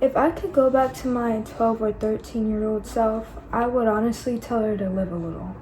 If I could go back to my 12 or 13-year-old self, I would honestly tell her to live a little.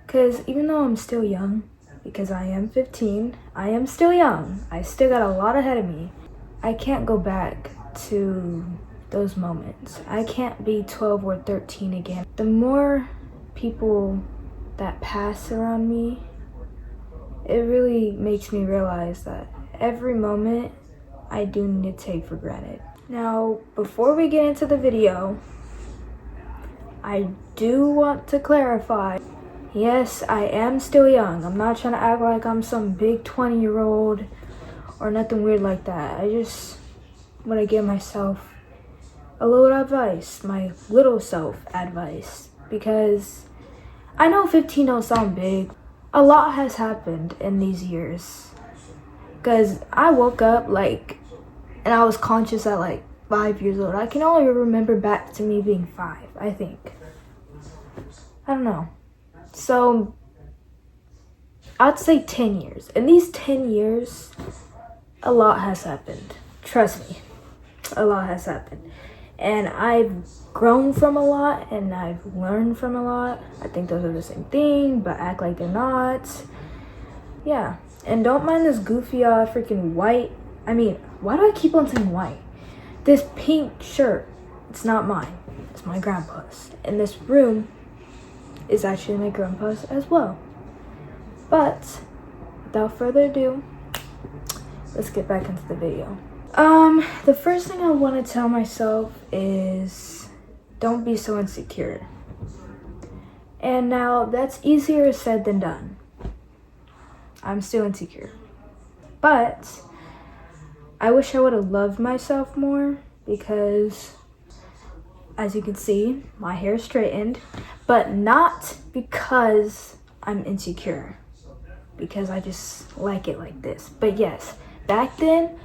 Because even though I'm still young, because I am 15, I am still young. I still got a lot ahead of me. I can't go back to those moments. I can't be 12 or 13 again. The more people that pass around me, it really makes me realize that every moment I do need to take for granted. Now, before we get into the video, I do want to clarify, yes, I am still young. I'm not trying to act like I'm some big 20-year-old or nothing weird like that. I just want to give myself a little advice, my little self advice, because I know 15 don't sound big. A lot has happened in these years, because I woke up and I was conscious at 5 years old. I can only remember back to me being 5, I think. I don't know. So I'd say 10 years. In these 10 years, a lot has happened. Trust me, a lot has happened. And I've grown from a lot and I've learned from a lot. I think those are the same thing, but act like they're not. Yeah. And don't mind this goofy freaking white. I mean, why do I keep on saying white? This pink shirt, it's not mine. It's my grandpa's. And this room is actually my grandpa's as well. But without further ado, let's get back into the video. The first thing I want to tell myself is don't be so insecure. And now that's easier said than done. I'm still insecure. But I wish I would have loved myself more, because as you can see, my hair is straightened, but not because I'm insecure, because I just like it like this. But yes, back then,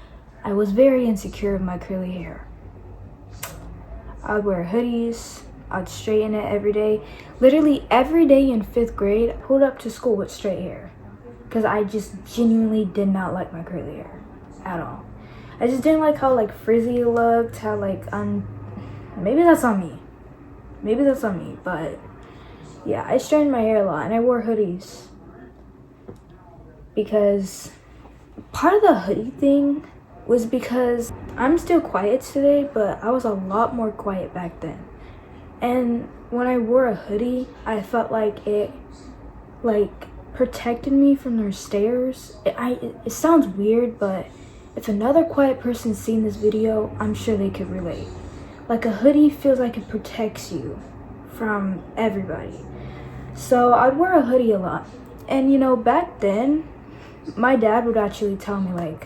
I was very insecure with my curly hair. I'd wear hoodies, I'd straighten it every day. Literally every day in 5th grade, I pulled up to school with straight hair, because I just genuinely did not like my curly hair at all. I just didn't like how frizzy it looked, how maybe that's on me, but yeah, I straightened my hair a lot and I wore hoodies, because part of the hoodie thing was because I'm still quiet today, but I was a lot more quiet back then. And when I wore a hoodie, I felt like it protected me from their stares. It sounds weird, but if another quiet person's seen this video, I'm sure they could relate. A hoodie feels like it protects you from everybody. So I'd wear a hoodie a lot. And back then, my dad would actually tell me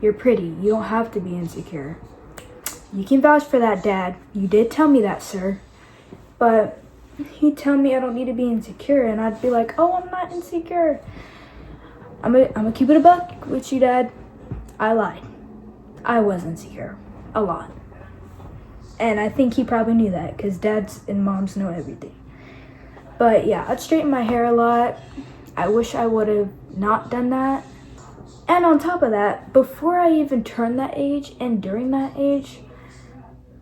you're pretty, you don't have to be insecure. You can vouch for that, Dad. You did tell me that, sir. But he'd tell me I don't need to be insecure, and I'd be like, oh, I'm not insecure. I'm gonna keep it a buck with you, Dad. I lied. I was insecure. A lot. And I think he probably knew that, because dads and moms know everything. But yeah, I'd straighten my hair a lot. I wish I would have not done that. And on top of that, before I even turned that age and during that age,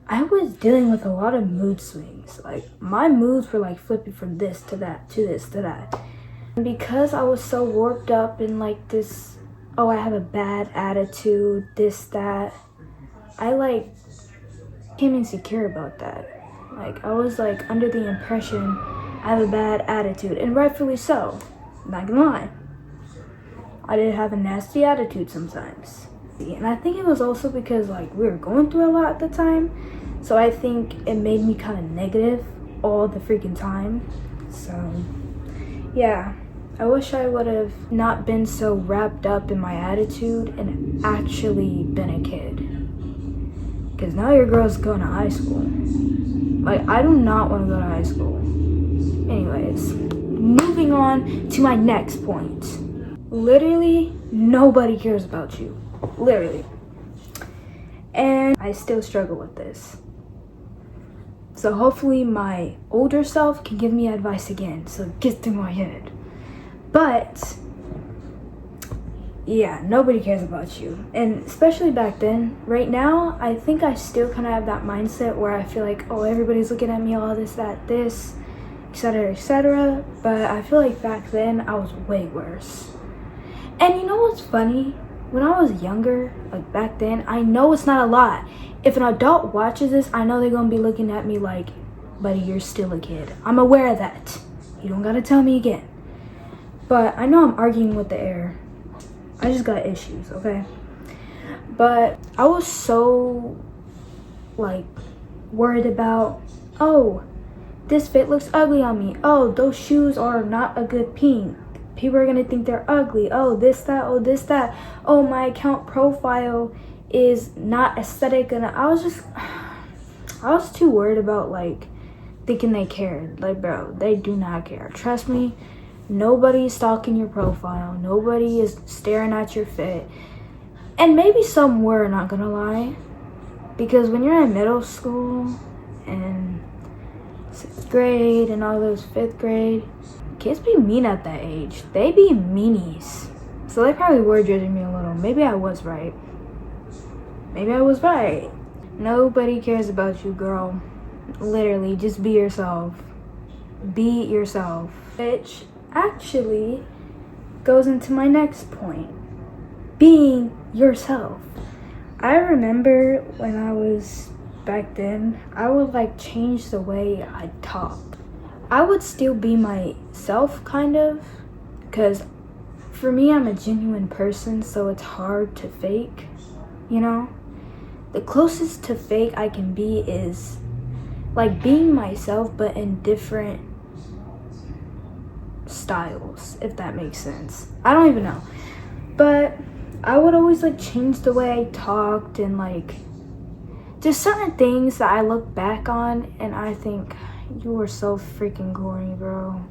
I was dealing with a lot of mood swings. My moods were flipping from this to that, to this to that. And because I was so warped up in this, oh, I have a bad attitude, this, that, I became insecure about that. I was under the impression I have a bad attitude, and rightfully so. I'm not gonna lie. I did have a nasty attitude sometimes. And I think it was also because we were going through a lot at the time. So I think it made me kind of negative all the freaking time. So yeah, I wish I would have not been so wrapped up in my attitude and actually been a kid. Because now your girl's going to high school. I do not want to go to high school. Anyways, moving on to my next point. Literally, nobody cares about you. Literally. And I still struggle with this. So hopefully my older self can give me advice again, so it gets through my head. But yeah, nobody cares about you. And especially back then. Right now, I think I still kind of have that mindset where I feel like, oh, everybody's looking at me, all this, that, this, etc., etc. But I feel like back then I was way worse. And you know what's funny? When I was younger, like back then, I know it's not a lot. If an adult watches this, I know they're gonna be looking at me like, buddy, you're still a kid. I'm aware of that. You don't gotta tell me again. But I know I'm arguing with the air. I just got issues, okay? But I was so, like, worried about, oh, this fit looks ugly on me. Oh, those shoes are not a good pink. People are gonna think they're ugly. Oh, this, that, oh, this, that. Oh, my account profile is not aesthetic. And I was too worried about, like, thinking they cared. Like, bro, they do not care. Trust me, nobody's stalking your profile. Nobody is staring at your fit. And maybe some were, not gonna lie. Because when you're in middle school and 6th grade and all those 5th grade, kids be mean at that age. They be meanies. So they probably were judging me a little. Maybe I was right. Maybe I was right. Nobody cares about you, girl. Literally, just be yourself. Be yourself. Which actually goes into my next point. Being yourself. I remember when I was back then, I would like change the way I talk. I would still be myself, kind of, because for me, I'm a genuine person, so it's hard to fake, you know? The closest to fake I can be is like being myself, but in different styles, if that makes sense. I don't even know. But I would always like change the way I talked and like just certain things that I look back on and I think, you were so freaking corny, bro.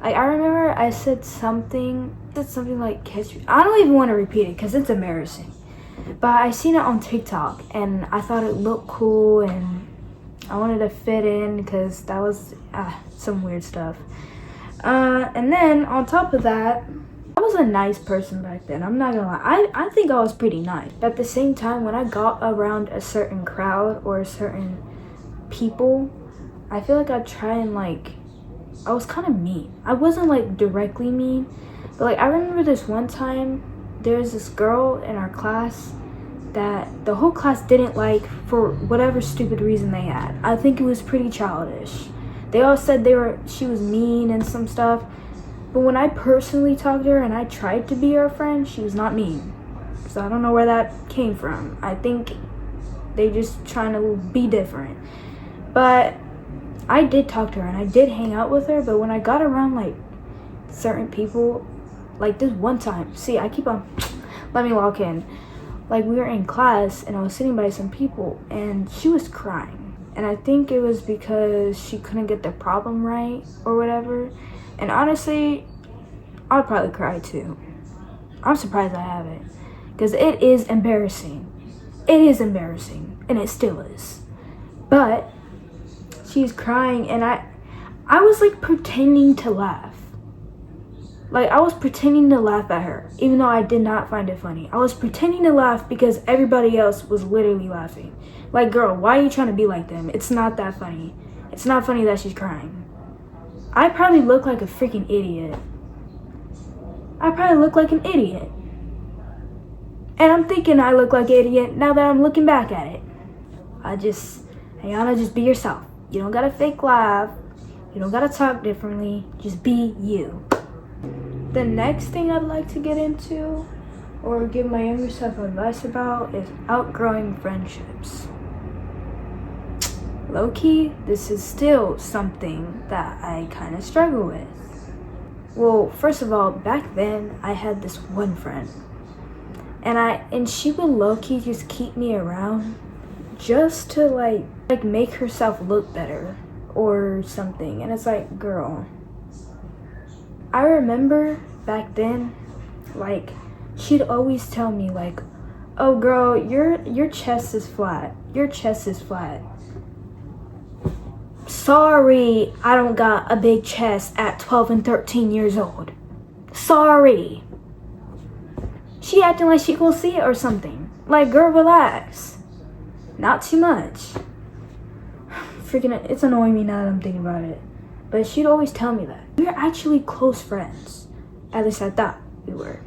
Like, I remember I said something like, catch me. I don't even want to repeat it because it's embarrassing. But I seen it on TikTok and I thought it looked cool and I wanted to fit in because that was some weird stuff. And then on top of that, I was a nice person back then. I'm not gonna lie. I think I was pretty nice. But at the same time, when I got around a certain crowd or a certain people, I feel like I'd try and like, I was kind of mean. I wasn't like directly mean, but like I remember this one time, there was this girl in our class that the whole class didn't like for whatever stupid reason they had. I think it was pretty childish. They all said she was mean and some stuff, but when I personally talked to her and I tried to be her friend, she was not mean. So I don't know where that came from. I think they just trying to be different. But I did talk to her and I did hang out with her, but when I got around like certain people, like this one time, let me walk in. Like we were in class and I was sitting by some people and she was crying. And I think it was because she couldn't get the problem right or whatever. And honestly, I'd probably cry too. I'm surprised I haven't. Because it is embarrassing. It is embarrassing. And it still is. But she's crying and I was like pretending to laugh. Like I was pretending to laugh at her, even though I did not find it funny. I was pretending to laugh because everybody else was literally laughing. Like, girl, why are you trying to be like them? It's not that funny. It's not funny that she's crying. I probably look like a freaking idiot. I probably look like an idiot. And I'm thinking I look like an idiot now that I'm looking back at it. Ayana, just be yourself. You don't gotta fake laugh. You don't gotta talk differently. Just be you. The next thing I'd like to get into or give my younger self advice about is outgrowing friendships. Low-key, this is still something that I kind of struggle with. Well, first of all, back then I had this one friend and she would low-key just keep me around just to like make herself look better or something. And it's like, girl, I remember back then, like, she'd always tell me, like, oh, girl, your chest is flat. Your chest is flat. Sorry, I don't got a big chest at 12 and 13 years old. Sorry. She acting like she gonna see it or something. Like, girl, relax. Not too much. Freaking, it's annoying me now that I'm thinking about it. But she'd always tell me that. We're actually close friends. At least I thought we were.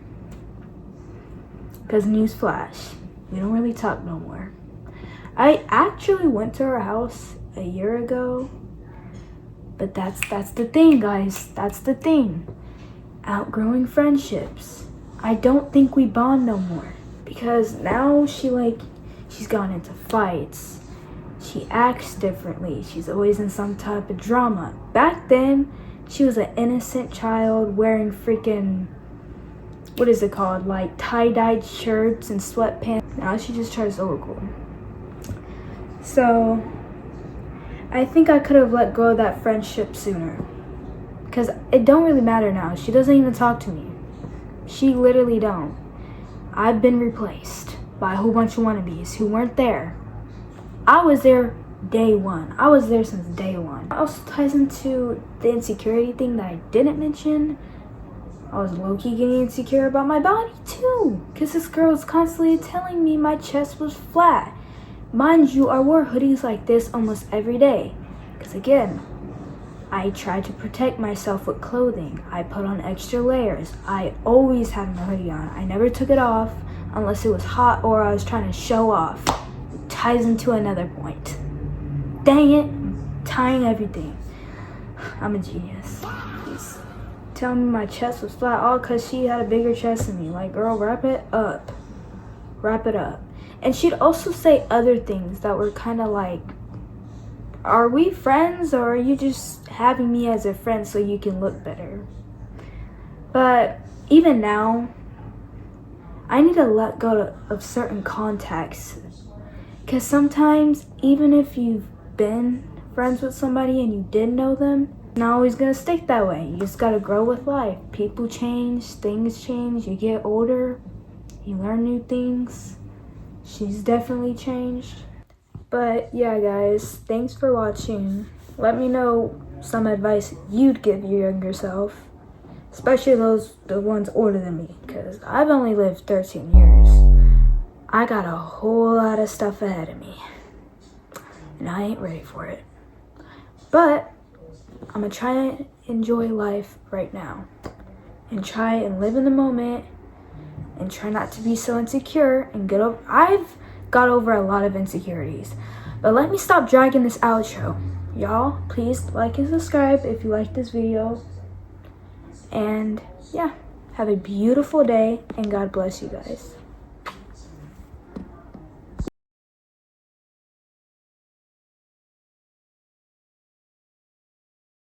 Because newsflash, we don't really talk no more. I actually went to her house a year ago. But that's the thing, guys. That's the thing. Outgrowing friendships. I don't think we bond no more. Because now she's gone into fights. She acts differently. She's always in some type of drama. Back then, she was an innocent child wearing freaking, what is it called? Like tie-dyed shirts and sweatpants. Now she just tries so cool. So, I think I could have let go of that friendship sooner. Because it don't really matter now. She doesn't even talk to me. She literally don't. I've been replaced by a whole bunch of wannabes who weren't there. I was there day one. I was there since day one. It also ties into the insecurity thing that I didn't mention. I was low-key getting insecure about my body too. Because this girl was constantly telling me my chest was flat. Mind you, I wore hoodies like this almost every day. Because again, I tried to protect myself with clothing. I put on extra layers. I always had my hoodie on. I never took it off unless it was hot or I was trying to show off. It ties into another point. Dang it, I'm tying everything. I'm a genius. She's telling me my chest was flat all because she had a bigger chest than me. Like, girl, wrap it up. Wrap it up. And she'd also say other things that were kind of like, are we friends or are you just having me as a friend so you can look better? But even now, I need to let go of certain contacts. Because sometimes, even if you've been friends with somebody and you did know them, it's not always going to stick that way. You just got to grow with life. People change, things change, you get older, you learn new things. She's definitely changed. But yeah, guys, thanks for watching. Let me know some advice you'd give your younger self, especially the ones older than me, because I've only lived 13 years. I got a whole lot of stuff ahead of me, and I ain't ready for it. But I'm gonna try and enjoy life right now, and try and live in the moment, and try not to be so insecure and get over. I've got over a lot of insecurities. But let me stop dragging this outro. Y'all, please like and subscribe if you like this video. And yeah, have a beautiful day and God bless you guys.